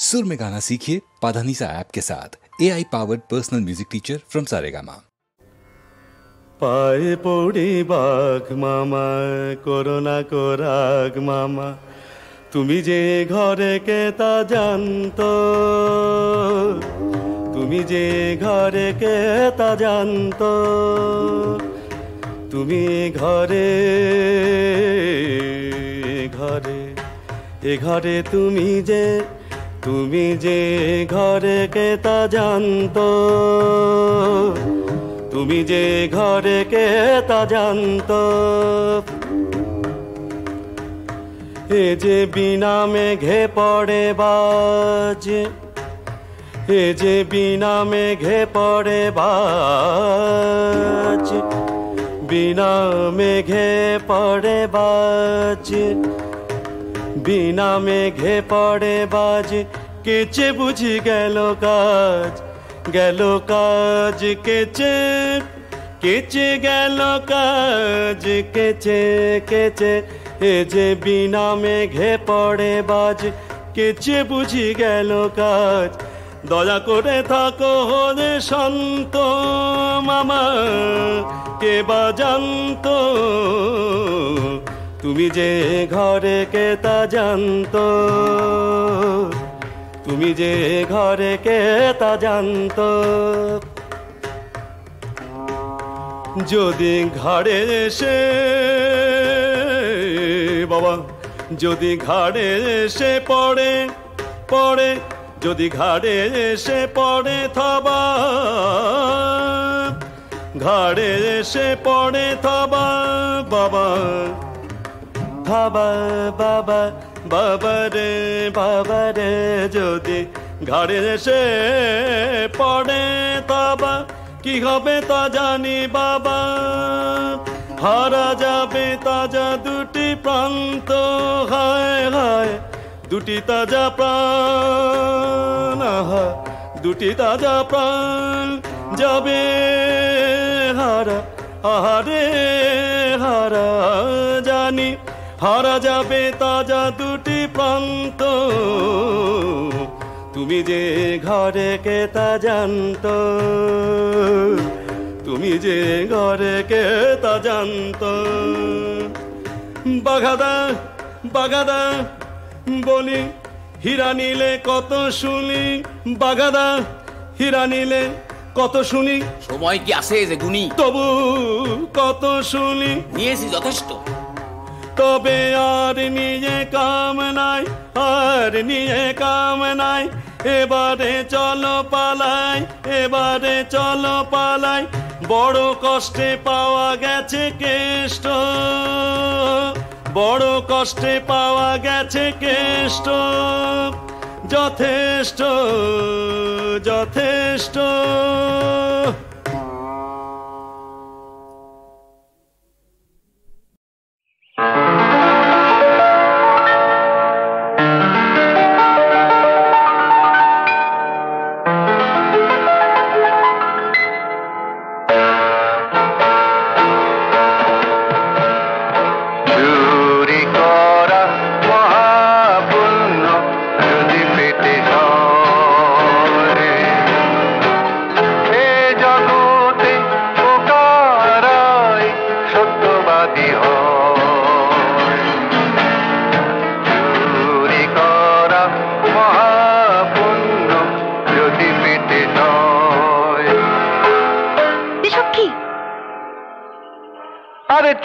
सुर में गाना सीखिए पाधानीसा ऐप के साथ। AI powered personal music teacher from Saregama. पाए पौड़ी बाघ मामा कोरोना को राग मामा তুমি যে ঘরে কে তা জানতো তুমি যে ঘরে কে তা জানতো তুমি ঘরে ঘরে এ ঘরে তুমি যে ঘরে কে তা জানতো তুমি যে ঘরে কে তা জানতো এ যে বিনা মেঘে পড়ে বাজ এ যে বিনা মেঘে পড়ে বাজ বিনা মেঘে পড়ে বাজ বিনা মেঘে পড়ে বাজ কেচে বুঝি গেল কাজ কেচে কেচে গেল কাজ কেচে কেচে এ যে বিনা মেঘে পড়ে বাজ কেচে বুঝি গেল কাজ দয়া করে থাকো রে শান্ত মামা কে বা জানতো তুমি যে ঘরে কে তা জানতো তুমি যে ঘরে কে তা জানতো যদি ঘাড়ে এসে বাবা যদি ঘাড়ে এসে পড়ে পড়ে যদি ঘাড়ে এসে পড়ে থাবা ঘাড়ে এসে পড়ে থাবা বাবা থাবা বাবা বাবা রে যদি ঘাড়ে এসে পড়ে থাবা কি হবে তা জানি বাবা হারা যাবে তাজা দুটি প্রান্ত হায় হায় দুটি তাজা প্রাণ দুটি তাজা প্রাণ যাবে হারা আহারে হারা জানি হারা যাবে তাজা দুটি প্রান্ত তুমি যে ঘরে কে তা জানতো তুমি যে ঘরে কে তা জানতো বাগাদা বাগাদা বলি হীরা নিলে কত শুনি বাগাদা হীরা নিলে কত শুনি সময় কি আছে যে গুনি তবু কত শুনি নিয়েছি যথেষ্ট তবে আর নিয়ে কাম নাই আর নিয়ে কাম নাই এবারে চলো পালাই এবারে চলো পালাই বড় কষ্টে পাওয়া গেছে কেষ্ট বড় কষ্টে পাওয়া গেছে কেষ্ট যথেষ্ট যথেষ্ট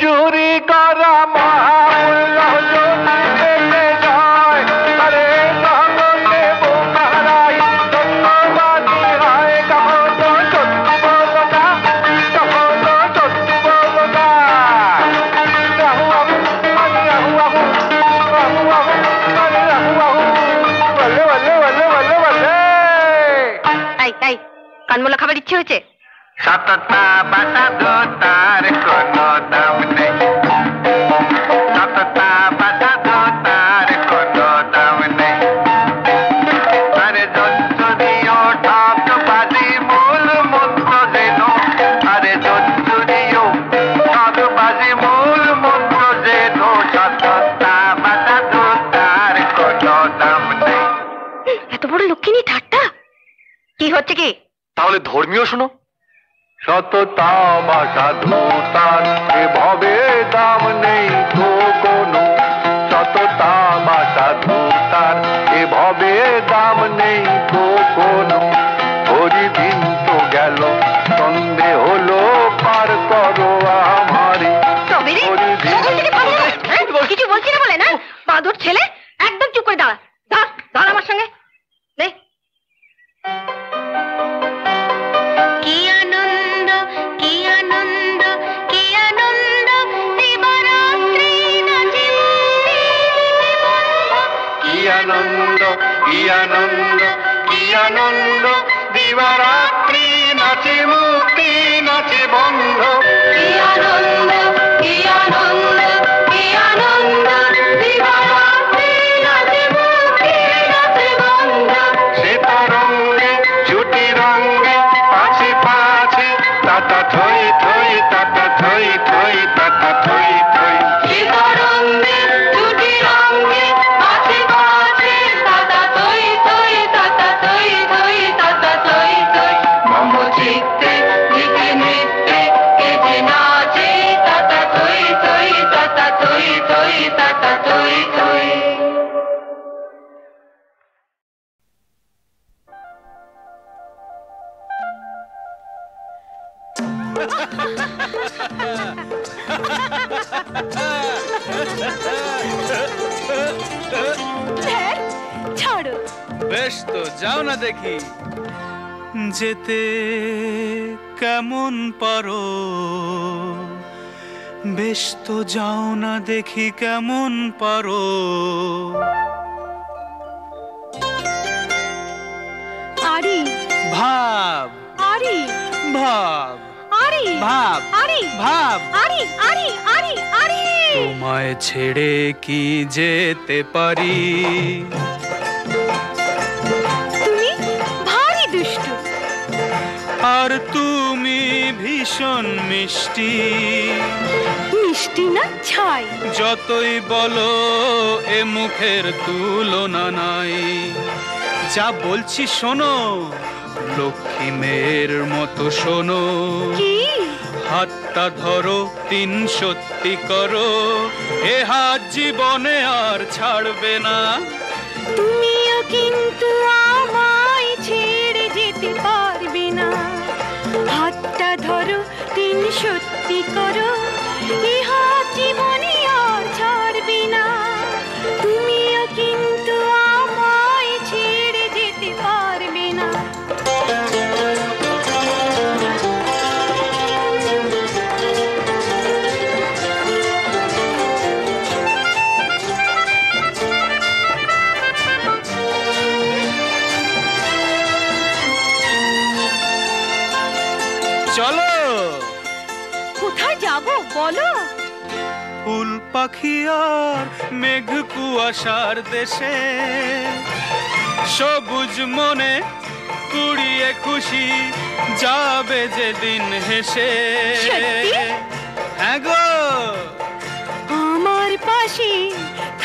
চুরি করা মহামূল্য পেতে যায় আরে কখনে বোকারাই সত্যবাদী হয় কখনো সত্যি বলো না কখনো সত্যি বলো না রাহু আহু আরে রাহু আহু রাহু আহু আরে রাহু আহু বলে বলে বলে বলে বলে তাই তাই কানমোলা খাবার ইচ্ছে হয়েছে সততা বাটা দোতার কোনো দাম নেই সততা বাটা দোতার কোনো দাম নেই আরে যদিও ঠকবাজি মূল মন্ত্র যেন আরে যদিও ঠকবাজি মূল মন্ত্র যেন সততা বাটা দোতার কোনো দাম নেই এত বড় লক্ষ্মী নিয়ে ঠাট্টা কি হচ্ছে কি? তাহলে ধর্মীয় শোনো। সততা বা সাধুতার এভাবে দাম নেই তো কোনো, সততা বা সাধুতার এভাবে দাম নেই তো কোনো। হরিদিন তো গেল সন্ধে হলো পার করো আমারে। কিছু বলছি না বলে না, বাদুর ছেলে একদম চুপ করে দাঁড়া। দাঁড়া আমার সঙ্গে। কি আনন্দ কি আনন্দ কি আনন্দ দিবারাত্রি নাচে কি আনন্দ কি আনন্দ কি আনন্দ দিবারাত্রি নাচে মুক্তি নাচে বন্ধ। কি আনন্দ কি আনন্দ কি আনন্দ দিবারাত্রি নাচে মুক্তি নাচে বন্ধ। শ্বেতা রঙে ছুটি রঙে পাছে পাছে তাতা থই থই তাতা থই থই তাতা থই থই। সীতারঙ্গে ছুটি রঙ্গে পাশে পাশে তাতা থই থই তাতা থই থই তাতা থই থই। মম চিত্তে নিতে নিতে কেটে নাচে তাতা থই থই তাতা থই থই তাতা থই থই। ছাড়ো। বেশ তো যাও না দেখি যেতে কেমন পারো, বেশ তো যাও না দেখি কেমন পারো। আরি ভাব আরি ভাব আরি ভাব আরি ভাব আরি আরি আরি আরি। তোমায় ছেড়ে কি যেতে পারি? তুমি ভারী দুষ্টু। আর তুমি ভীষণ মিষ্টি। মিষ্টি না ছাই। যতই বলো এ মুখের তুলনা নাই। যা বলছি শোনো, লক্ষ্মী মেয়ের মতো শোনো। কি? হাতটা ধরো, তিন সত্যি করো, এ হাত জীবনে আর ছাড়বে না। তুমিও কিন্তু আমায় ছেড়ে যেতে পারবে না। হাতটা ধরো, তিন সত্যি করো, এ হাত জীবনে আর ছাড়বে না। তুমিও কিন্তু আমায় ছেড়ে যেতে পারবে না। চলো। কোথায় যাবো বলো? ফুল পাখি আর মেঘ কুয়াশার দেশে, সবুজ মনে কুড়িয়ে খুশি যাবে যেদিন হেসে। সত্যি? হ্যাঁ গো। আমার পাশে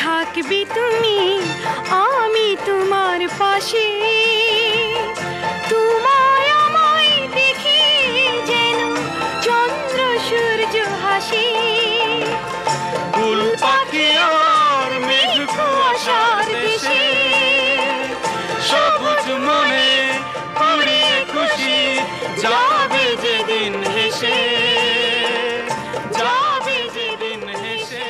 থাকবি তুমি, আমি তোমার পাশে। তোমায় আমায় দেখি যেন চন্দ্র সূর্য হাসি। ফুল পাখি আর মেঘ কুয়াশার দেশে, সবুজ মনে কুড়িয়ে খুশি যাবে যেদিন হেসে, যাবে যেদিন হেসে।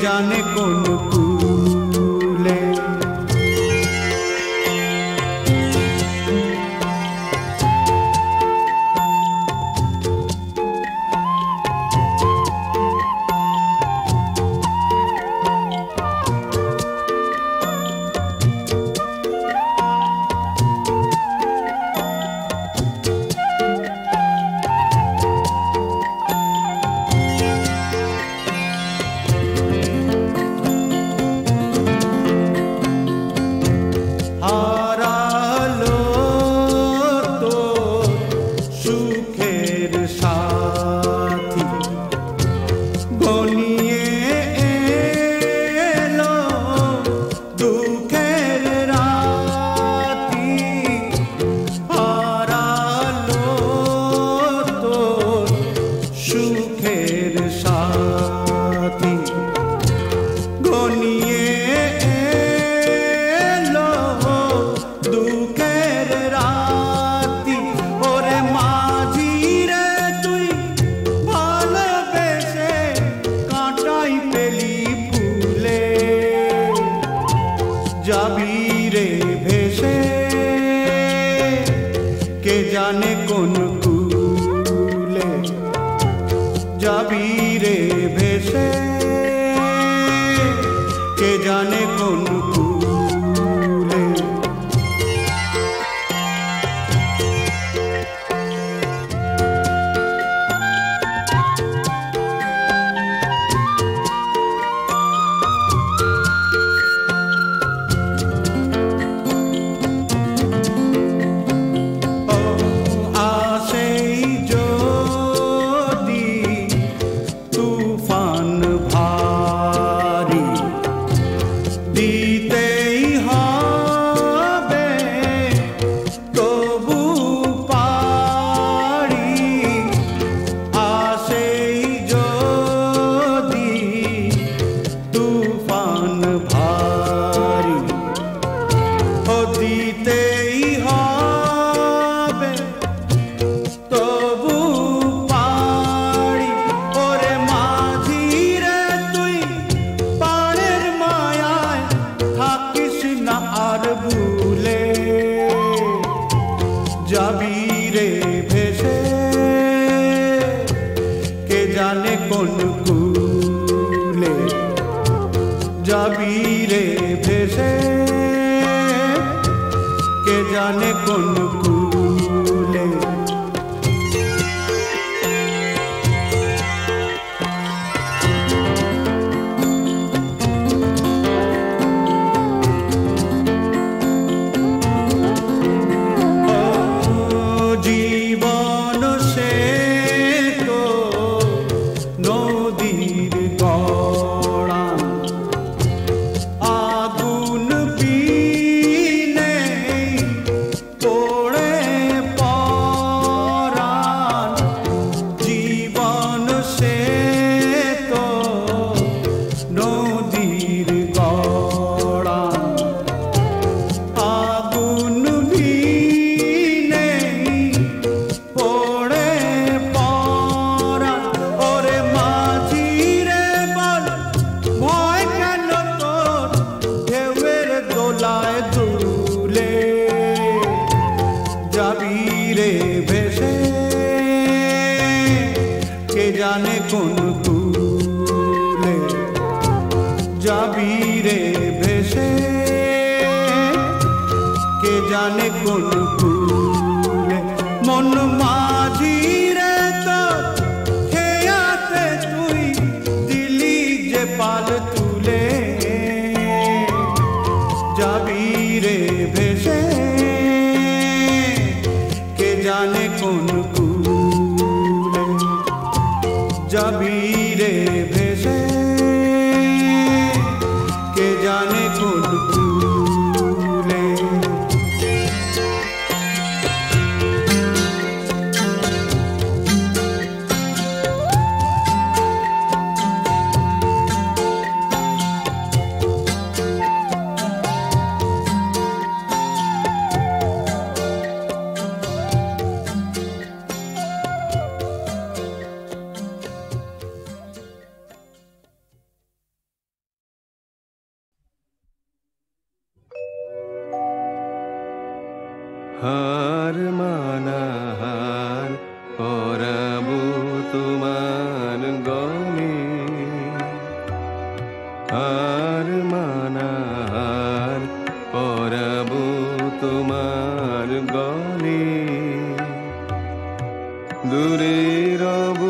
জানে কোন কুলে। হার মানাহার পরাবো তোমার গলে, হার মানাহার পরাবো তোমার গলে। দূরে রব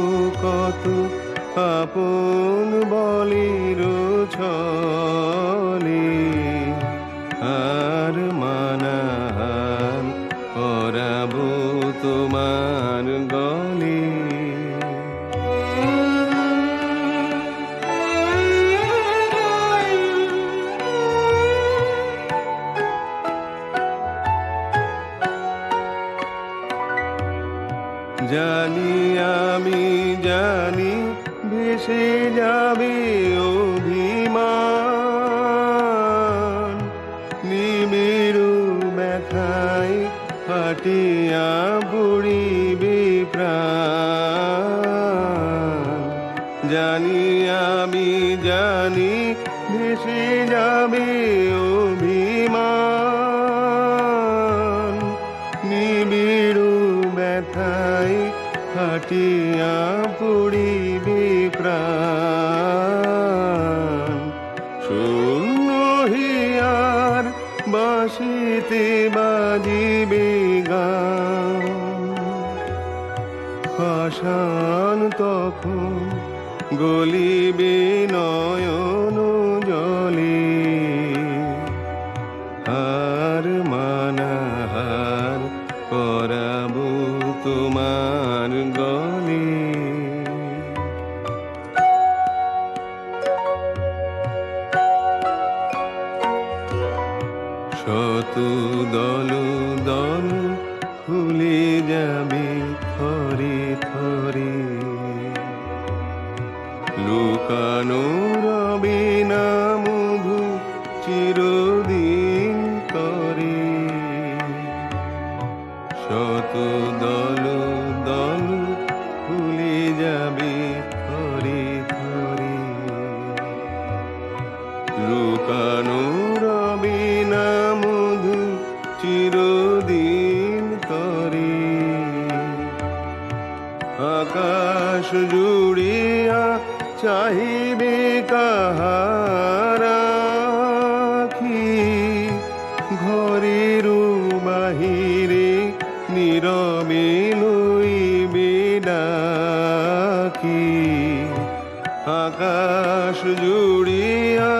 কত আপন বলির ছলে, হার মানাহার পরাবো তোমার গলে। জানি আমি জানি ভেসে যাবে অভিমান, নিমেরু ব্যথায় ফাটিয়া পড়িবে প্রাণ। জানি আমি জানি ভেসে যাবে অভিমান, নিবিড় ব্যথায় ফাটিয়া পড়িবে প্রাণ। শূন্য হিয়ার বাঁশিতে বাজিবে গান, পাষাণ তখন গলিবে নয়ন জলে। হার মানাহার পরাবো তোমার গলে। শত দল দল খুলে যাবে থরে থরে, লুকানো রবে না মধু চিরদিন করে। শত দল দল খুলে যাবে থরে থরে, লুকানো রবে না মধু চিরদিন করে। আকাশ জুড়িয়া চাহিবে কাহার আখি, ঘরের বাহিরে নীরবে লইবে ডাকি। আকাশ জুড়িয়া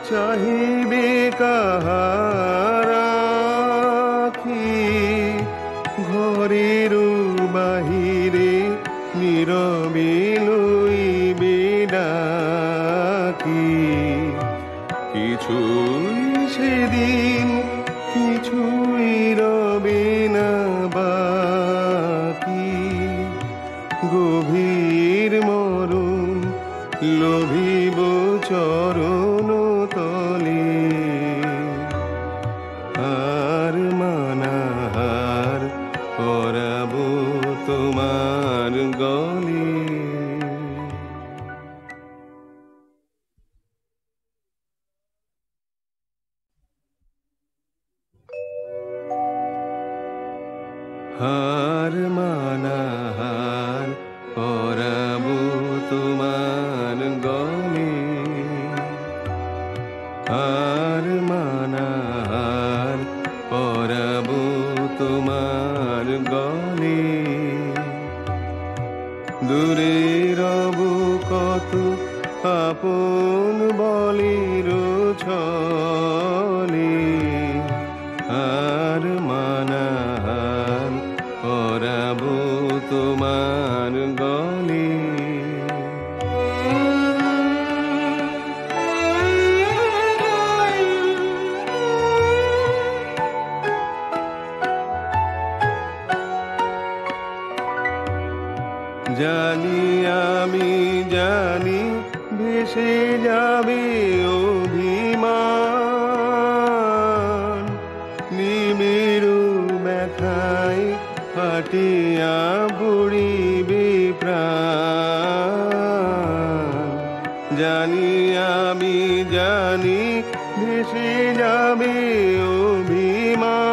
চাহিবে কাহার আখি, ঘরের বাহিরে নীরবে লইবে ডাকি। কিছুই সেদিন কিছুই রবে না বাকি, গভীর মরণ লোভিব চরণ তলে। হার মানাহার পরাবো তোমার গলে। হার মানাহার পরাবো তোমার গলে, হার মানাহার পরাবো তোমার গলে। দূরে রব কত আপন বলির ছলে, হার মানাহার পরাবো তোমার গলে। জানি আমি জানি ভেসে যাবে অভিমান, নিমেরু ব্যথায় ফাটিয়া পড়িবে প্রাণ। জানি আমি জানি ভেসে যাবে অভিমান,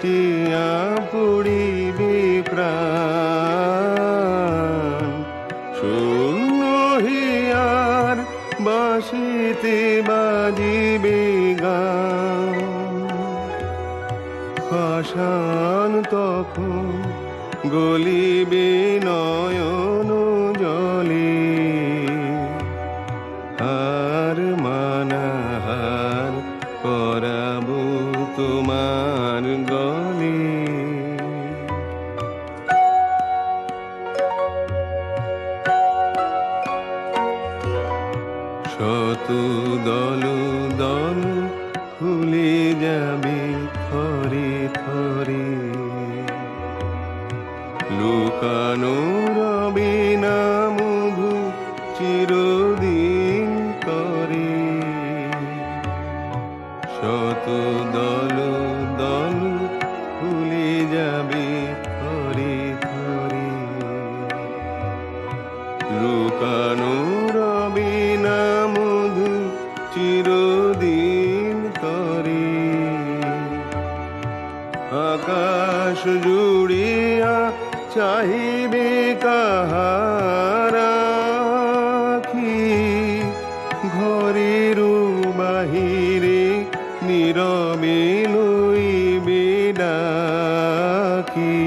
কাটিয়া পুড়িবে প্রাণ শূন্য হিয়ার বাঁশিতে বাজিবে গান পাষাণ তখন গলিবে নয়ন জলে আর মানাহার পরাবো তোমার গলে শত দল দল ফুলে যাবে থরে থরে লুকানো রবে না মধু চিরদিন করে শত দল দল ফুলে যাবে থরে থরে লুকানো রবে না মধু চিরদিন করে আকাশ জুড়িয়া চাহিবে কাহার আখি ঘরের বাহিরে নীরবে লইবে ডাকি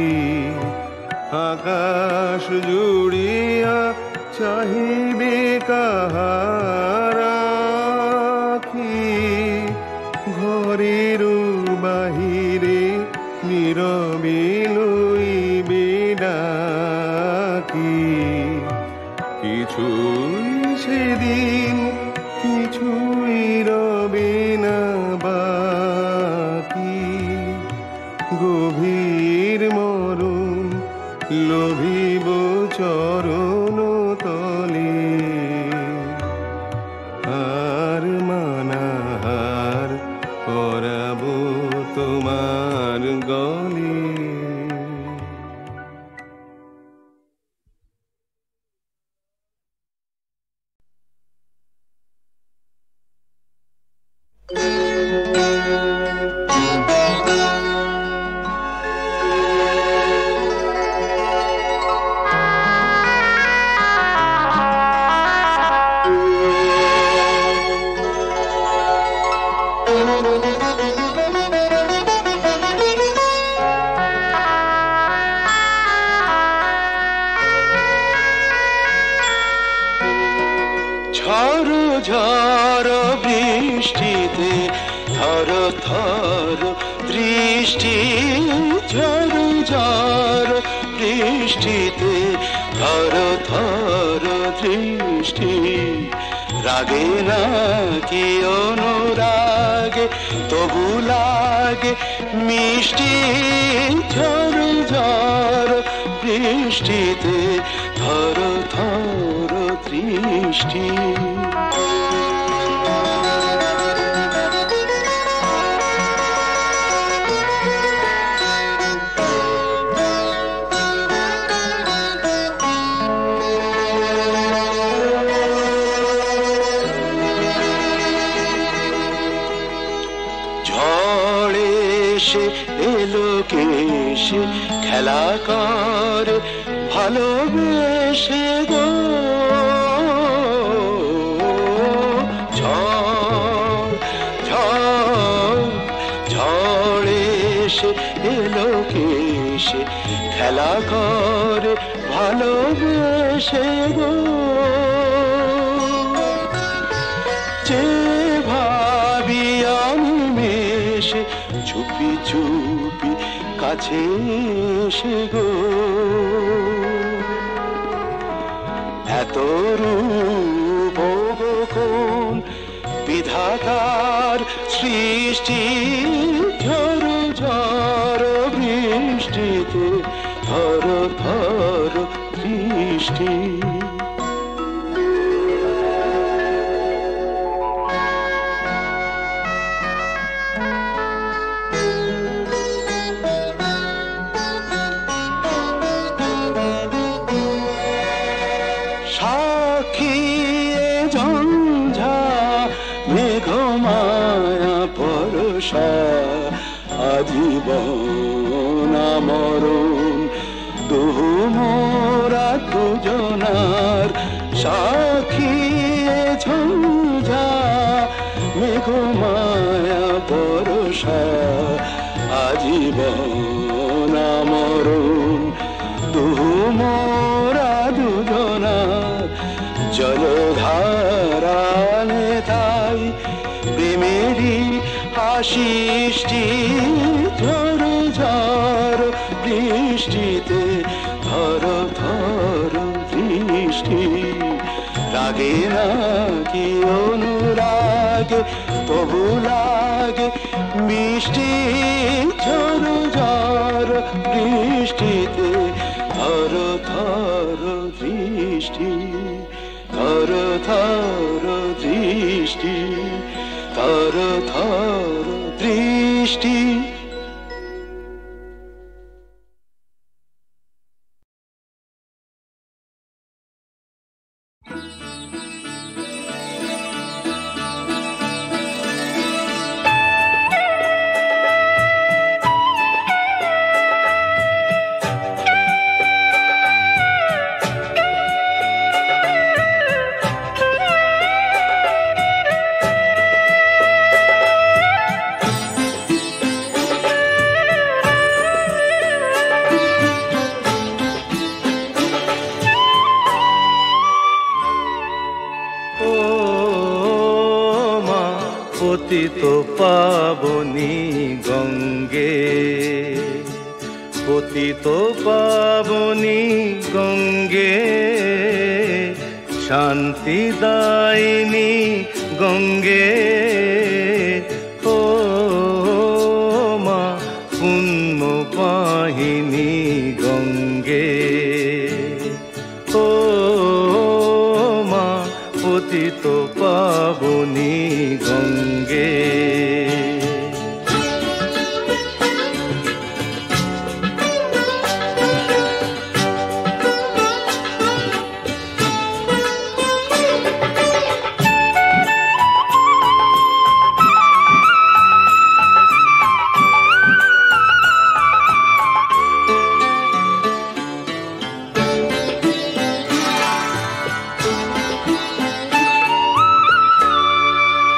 আকাশ জুড়িয়া চাহিবে কাহার আখি ঘরের বাহিরে নীরবে লইবে ডাকি কিছুই সেদিন কিছুই রবে না বাকি গভীর মরণ লোভিব চরণ তলে আর মানাহার পরাবো তোমার গলে ঝড় ঝড় বৃষ্টিতে থর থর দৃষ্টি ঝড় ঝড় বৃষ্টিতে থর থর দৃষ্টি রাগে না কি অনুরাগে তবু লাগে মিষ্টি ঝড় ঝড় বৃষ্টিতে থর থর দৃষ্টি ঝড়ে এসে এলো কেসে খেলা কর ভালোবেসে গো ঝড়ে এসে এলো কেসে খেলা কর ভালোবেসে গো যে ভাবি আমি মেশে চুপি চুপি কাছে এসে গো এত রূপ কোন বিধাতার সৃষ্টি ঝড় ঝড় বৃষ্টিতে থর থর দৃষ্টি সাক্ষী ঝঞ্ঝা মেঘমায়া পরশা আজীবন মরণ দুহু মোরা দুজনার সাক্ষী ঝঞ্ঝা মেঘ মায়া বরষা আজীবন মরণ দুহু মোরা দুজনার জলধারা নেতাই প্রেমেরই আশিষ্টি ঝড় ঝড় বৃষ্টিতে ধর ধর বৃষ্টি লাগে না কি অনুরাগে তবু লাগে মিষ্টি ঝড় ঝড় বৃষ্টিতে ধর ধর বৃষ্টি ধর ধর দৃষ্টি ধর ধর দৃষ্টি। পতিত পাবনী গঙ্গে পতিত পাবনী গঙ্গে শান্তিদায়িনী গঙ্গে ও মা পুণ্য পাহিনী গঙ্গে ও মা পতিত পাবনী গঙ্গে।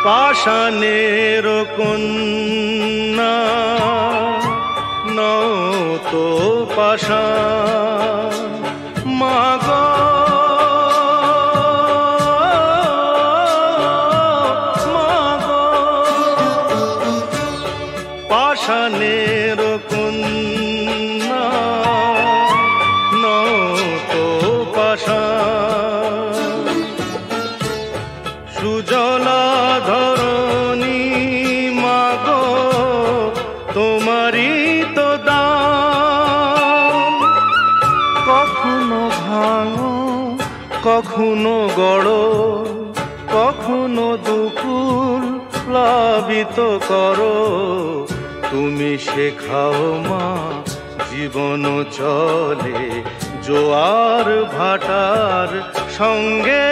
পাষাণের কন্যা নও তো পাষাণ মাগ মাগ পাষাণের কন্যা নও তো পাষাণ সুজলা ধরণী মাগো তোমারই তো দান কখনো ভাঙো কখনো গড়ো কখনো দুকুল প্লাবিত করো তুমি শেখাও মা জীবন চলে জোয়ার ভাটার সঙ্গে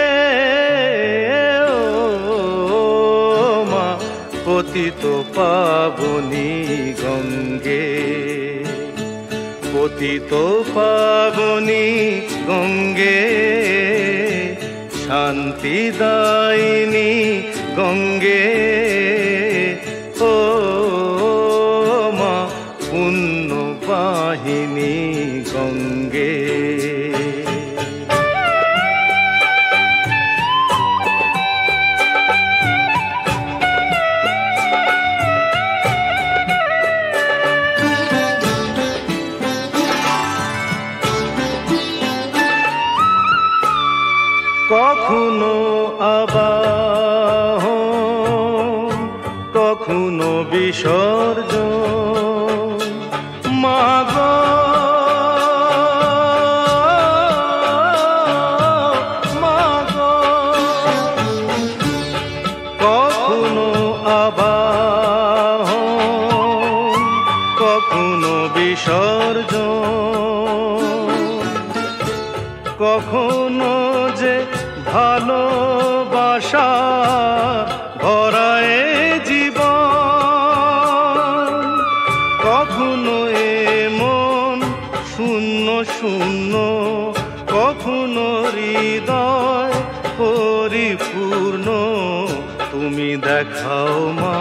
পতিত পাবনী গঙ্গে পতিত পাবনী গঙ্গে শান্তিদায়িনী গঙ্গে ও মা পুণ্য বাহিনী গঙ্গে। কখনো আবাহন কখনো বিসর্জন মাগ মাগ কখনো আবাহন কখনো বিসর্জন কখনো যে ভালোবাসা ভরায় জীবন শূন্য কখনো হৃদয় পরিপূর্ণ তুমি দেখাও মা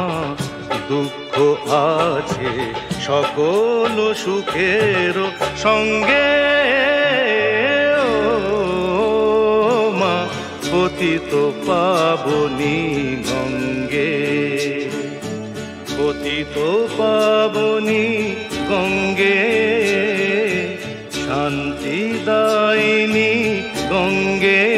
দুঃখ আছে সকল সুখের সঙ্গে ও মা পতিত পাবনী গঙ্গে পতিত পাবনী গঙ্গে শান্তি দায়িনী গঙ্গে